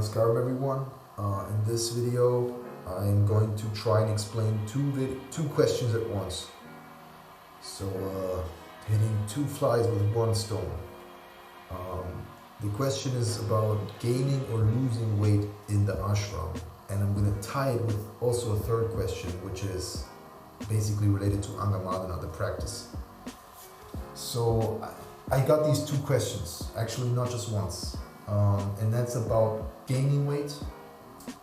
Namaskaram everyone. In this video I am going to try and explain two questions at once. So hitting two flies with one stone. The question is about gaining or losing weight in the ashram, and I'm going to tie it with also a third question, which is basically related to Angamardhana, the practice. So I got these two questions, actually not just once, and that's about gaining weight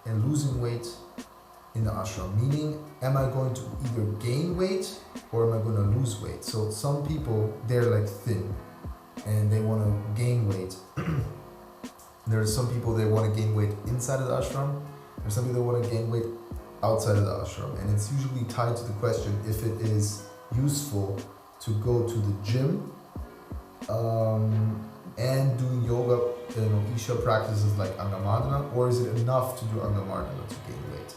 and losing weight in the ashram, meaning am I going to either gain weight or am I going to lose weight? So some people, they're like thin and they want to gain weight. There are some people that want to gain weight inside of the ashram. There's some people that want to gain weight outside of the ashram, and it's usually tied to the question if it is useful to go to the gym and doing yoga, Isha practices like Angamardhana, or is it enough to do Angamardhana to gain weight?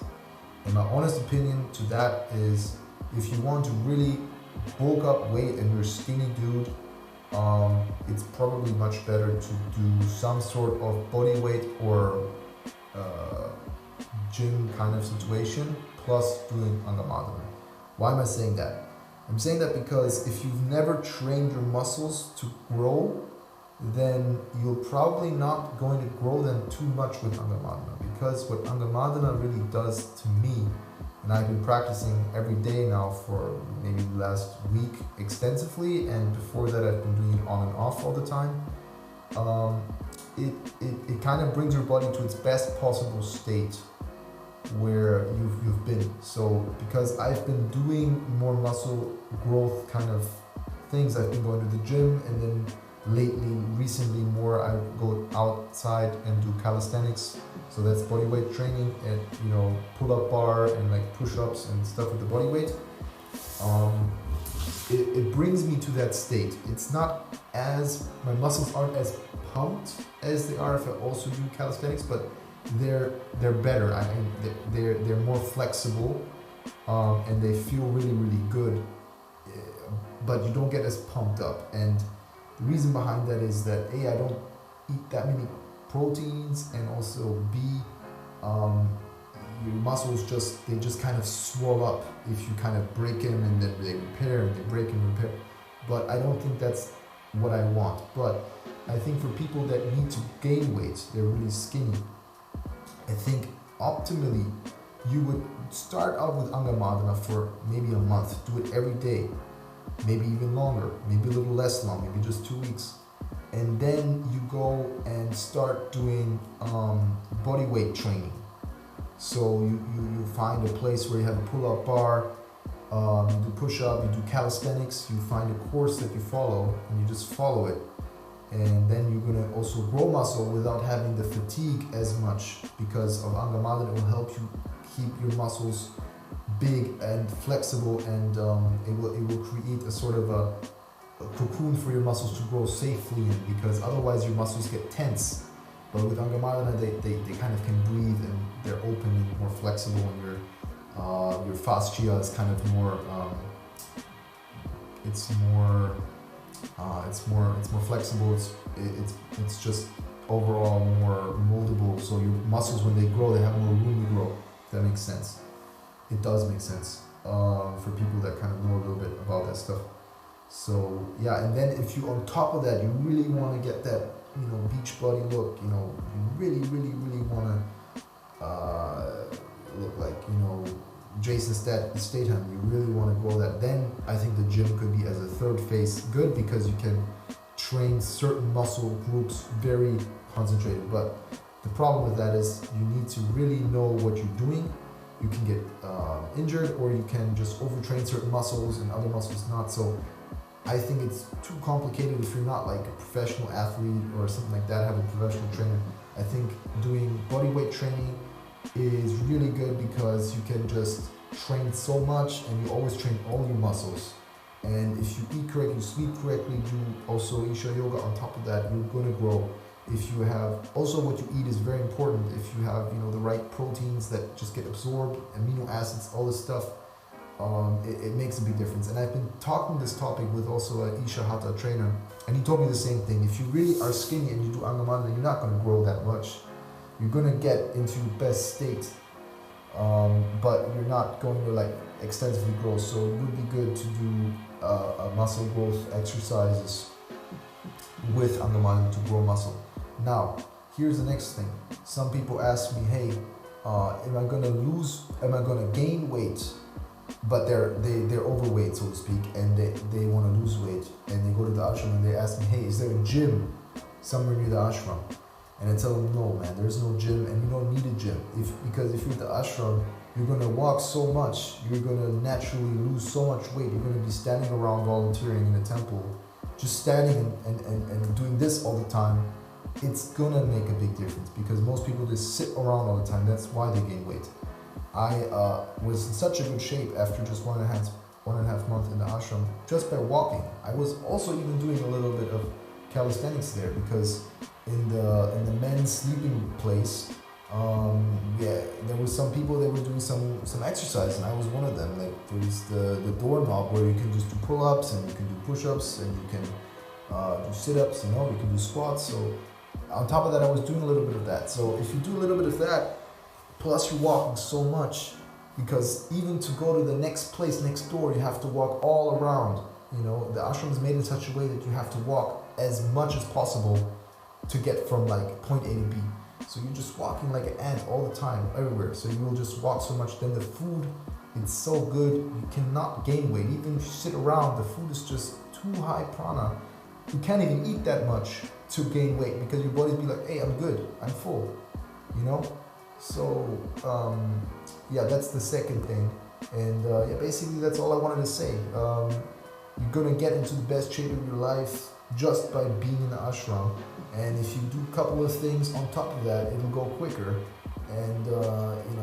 And my honest opinion to that is, if you want to really bulk up weight and you're a skinny dude, it's probably much better to do some sort of body weight or gym kind of situation plus doing Angamardhana. Why am I saying that? I'm saying that because if you've never trained your muscles to grow, then you're probably not going to grow them too much with Angamardhana, because what Angamardhana really does to me, and I've been practicing every day now for maybe the last week extensively, and before that I've been doing it on and off all the time, it kind of brings your body to its best possible state where you've been. So because I've been doing more muscle growth kind of things, I've been going to the gym, and then recently more I go outside and do calisthenics. So that's body weight training and pull-up bar and like push-ups and stuff with the body weight. It brings me to that state. It's not my muscles aren't as pumped as they are if I also do calisthenics, but they're better. I mean, they're more flexible, and they feel really, really good. But you don't get as pumped up, and the reason behind that is that A, I don't eat that many proteins, and also B, your muscles just kind of swell up if you kind of break them and then they repair and they break and repair. But I don't think that's what I want. But I think for people that need to gain weight, they're really skinny, I think optimally you would start out with Angamardhana for maybe a month. Do it every day, maybe even longer, maybe a little less long, maybe just 2 weeks. And then you go and start doing body weight training. So you find a place where you have a pull-up bar, you do push-up, you do calisthenics, you find a course that you follow and you just follow it. And then you're going to also grow muscle without having the fatigue as much, because of Angamardhana. It will help you keep your muscles big and flexible, and it will create a sort of a cocoon for your muscles to grow safely in, because otherwise your muscles get tense. But with Angamardhana they kind of can breathe, and they're open and more flexible, and your fascia is kind of more it's more flexible. It's just overall more moldable. So your muscles, when they grow, they have more room to grow. If that makes sense. It does make sense for people that kind of know a little bit about that stuff. So yeah, and then if you on top of that you really want to get that beach body look, you really want to look like Jason Statham, you really want to grow that, then I think the gym could be as a third phase good, because you can train certain muscle groups very concentrated. But the problem with that is you need to really know what you're doing. You can get injured, or you can just overtrain certain muscles and other muscles not. So I think it's too complicated if you're not like a professional athlete or something like that, have a professional trainer. I think doing body weight training is really good, because you can just train so much and you always train all your muscles. And if you eat correctly, you sleep correctly, do also Isha yoga on top of that, you're going to grow. If you have, also what you eat is very important. If you have the right proteins that just get absorbed, amino acids, all this stuff, it makes a big difference. And I've been talking this topic with also an Isha hatha trainer, and he told me the same thing. If you really are skinny and you do Angamardhana, you're not going to grow that much. you're gonna get into your best state, but you're not going to like extensively grow. So it would be good to do muscle growth exercises with Angamardhana to grow muscle. Now, here's the next thing. Some people ask me, hey, am I gonna gain weight? But they're overweight, so to speak, and they want to lose weight, and they go to the ashram and they ask me, hey, is there a gym somewhere near the ashram? And I tell them, no, man, there's no gym, and you don't need a gym. Because if you're at the ashram, you're gonna walk so much, you're gonna naturally lose so much weight. You're gonna be standing around volunteering in the temple, just standing and doing this all the time. It's gonna make a big difference because most people just sit around all the time. That's why they gain weight. I was in such a good shape after just 1.5 months in the ashram just by walking. I was also even doing a little bit of calisthenics there because in the men's sleeping place, there was some people that were doing some exercise, and I was one of them. Like there's the doorknob where you can just do pull-ups and you can do push-ups and you can do sit-ups. You can do squats. So on top of that, I was doing a little bit of that. So if you do a little bit of that, plus you're walking so much, because even to go to the next place next door, you have to walk all around. The ashram is made in such a way that you have to walk as much as possible to get from like point A to B. So you're just walking like an ant all the time, everywhere. So you will just walk so much. Then the food, it's so good. You cannot gain weight. Even if you sit around, the food is just too high prana. You can't even eat that much to gain weight because your body be like, hey, I'm good, I'm full, So, that's the second thing. And basically that's all I wanted to say. You're gonna get into the best shape of your life just by being in the ashram. And if you do a couple of things on top of that, it'll go quicker. And,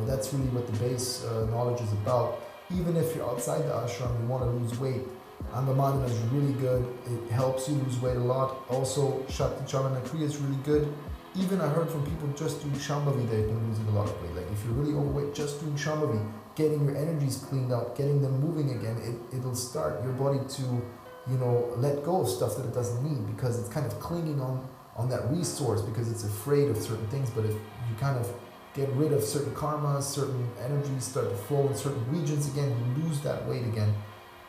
that's really what the base knowledge is about. Even if you're outside the ashram, you want to lose weight, Angamardhana is really good. It helps you lose weight a lot. Also, Shakti Charana Kriya is really good. Even I heard from people just doing Shambhavi, they've been losing a lot of weight. Like if you're really overweight, just doing Shambhavi, getting your energies cleaned out, getting them moving again, it'll start your body to, let go of stuff that it doesn't need because it's kind of clinging on that resource because it's afraid of certain things. But if you kind of get rid of certain karmas, certain energies start to flow in certain regions again, you lose that weight again,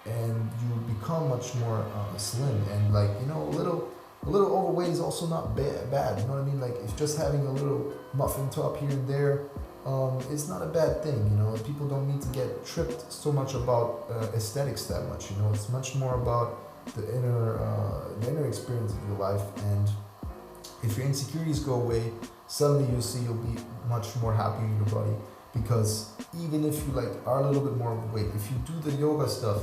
and you become much more slim. And a little overweight is also not bad, you know what I mean? Like, if just having a little muffin top here and there, it's not a bad thing, People don't need to get tripped so much about aesthetics that much, It's much more about the inner experience of your life. And if your insecurities go away, suddenly you'll be much more happy in your body. Because even if you are a little bit more overweight, if you do the yoga stuff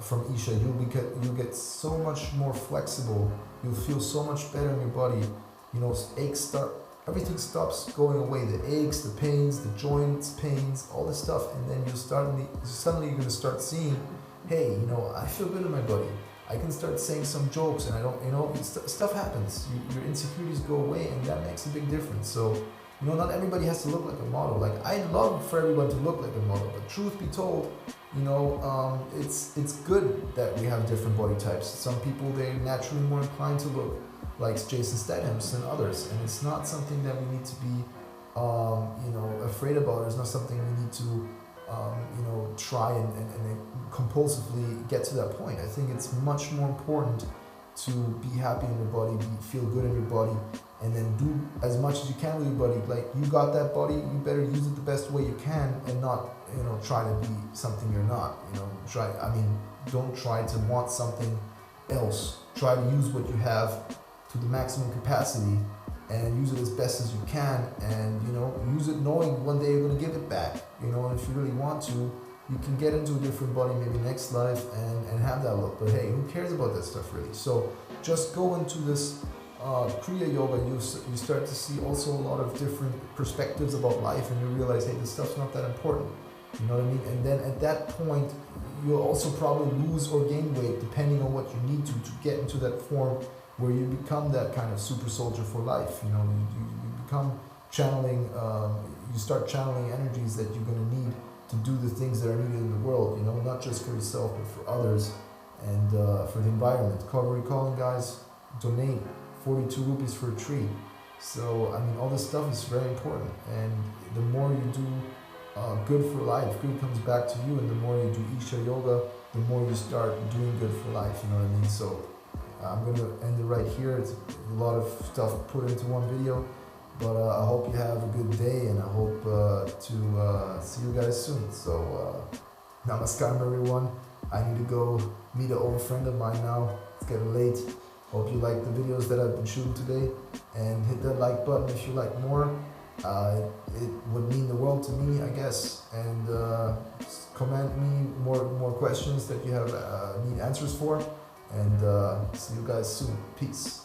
from Isha, you'll get so much more flexible. You'll feel so much better in your body. Everything stops going away. The aches, the pains, the joints pains, all this stuff, and then suddenly you're gonna start seeing, hey, I feel good in my body. I can start saying some jokes, and I don't, stuff happens. Your insecurities go away, and that makes a big difference. So, not everybody has to look like a model. Like, I love for everyone to look like a model, but truth be told, it's good that we have different body types. Some people, they're naturally more inclined to look like Jason Statham's than others, and it's not something that we need to be, afraid about. It's not something we need to, try and compulsively get to that point. I think it's much more important to be happy in your body, feel good in your body, and then do as much as you can with your body. Like, you got that body, you better use it the best way you can, and not, try to be something you're not. Don't try to want something else. Try to use what you have to the maximum capacity and use it as best as you can, and use it knowing one day you're going to give it back. And if you really want to, you can get into a different body maybe next life and have that look. But hey, who cares about that stuff really? So just go into this Kriya Yoga, you start to see also a lot of different perspectives about life, and you realize, hey, this stuff's not that important. You know what I mean? And then at that point, you'll also probably lose or gain weight depending on what you need to get into that form where you become that kind of super soldier for life. You become channeling, you start channeling energies that you're going to need to do the things that are needed in the world, not just for yourself, but for others and for the environment. Recovery calling, guys, donate 42 rupees for a tree. So, I mean, all this stuff is very important. And the more you do good for life, good comes back to you. And the more you do Isha yoga, the more you start doing good for life. You know what I mean? So, I'm going to end it right here. It's a lot of stuff put into one video. But I hope you have a good day, and I hope to see you guys soon. So, namaskaram, everyone. I need to go meet an old friend of mine now. It's getting late. Hope you like the videos that I've been shooting today, and hit that like button if you like more. It would mean the world to me, I guess. And comment me more questions that you have need answers for. And see you guys soon. Peace.